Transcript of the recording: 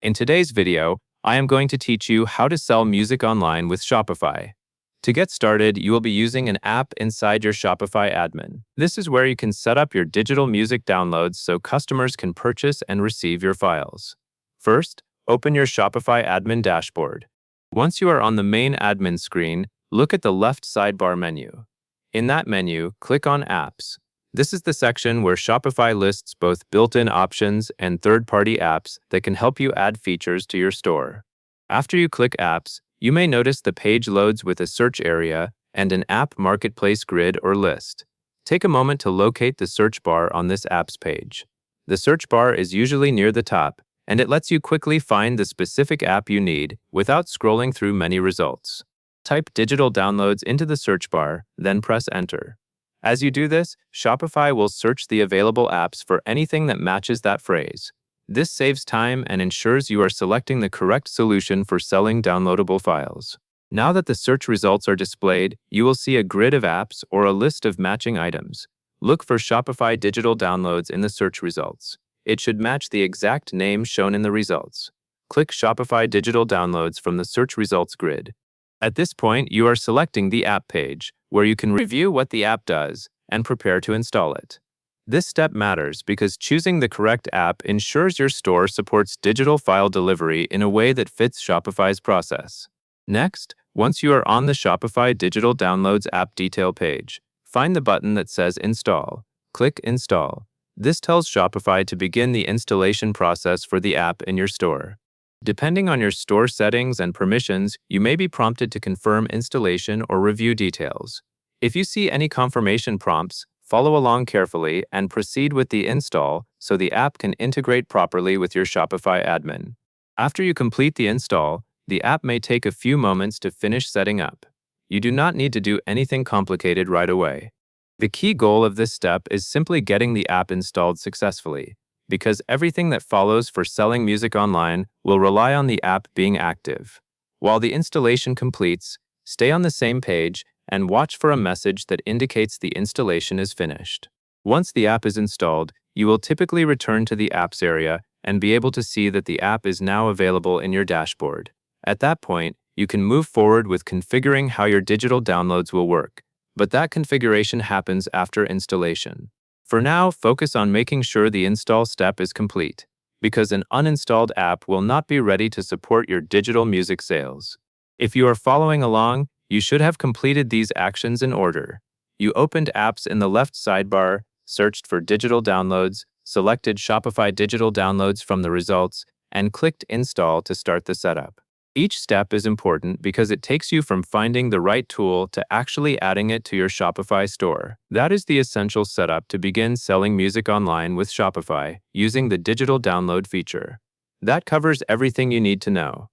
In today's video, I am going to teach you how to sell music online with Shopify. To get started, you will be using an app inside your Shopify admin. This is where you can set up your digital music downloads so customers can purchase and receive your files. First, open your Shopify admin dashboard. Once you are on the main admin screen, look at the left sidebar menu. In that menu, click on Apps. This is the section where Shopify lists both built-in options and third-party apps that can help you add features to your store. After you click Apps, you may notice the page loads with a search area and an app marketplace grid or list. Take a moment to locate the search bar on this apps page. The search bar is usually near the top, and it lets you quickly find the specific app you need without scrolling through many results. Type digital downloads into the search bar, then press Enter. As you do this, Shopify will search the available apps for anything that matches that phrase. This saves time and ensures you are selecting the correct solution for selling downloadable files. Now that the search results are displayed, you will see a grid of apps or a list of matching items. Look for Shopify digital downloads in the search results. It should match the exact name shown in the results. Click Shopify digital downloads from the search results grid. At this point, you are selecting the app page, where you can review what the app does and prepare to install it. This step matters because choosing the correct app ensures your store supports digital file delivery in a way that fits Shopify's process. Next, once you are on the Shopify Digital Downloads app detail page, find the button that says Install. Click Install. This tells Shopify to begin the installation process for the app in your store. Depending on your store settings and permissions, you may be prompted to confirm installation or review details. If you see any confirmation prompts, follow along carefully and proceed with the install so the app can integrate properly with your Shopify admin. After you complete the install, the app may take a few moments to finish setting up. You do not need to do anything complicated right away. The key goal of this step is simply getting the app installed successfully, because everything that follows for selling music online will rely on the app being active. While the installation completes, stay on the same page and watch for a message that indicates the installation is finished. Once the app is installed, you will typically return to the Apps area and be able to see that the app is now available in your dashboard. At that point, you can move forward with configuring how your digital downloads will work, but that configuration happens after installation. For now, focus on making sure the install step is complete, because an uninstalled app will not be ready to support your digital music sales. If you are following along, you should have completed these actions in order. You opened Apps in the left sidebar, searched for digital downloads, selected Shopify digital downloads from the results, and clicked Install to start the setup. Each step is important because it takes you from finding the right tool to actually adding it to your Shopify store. That is the essential setup to begin selling music online with Shopify using the digital download feature. That covers everything you need to know.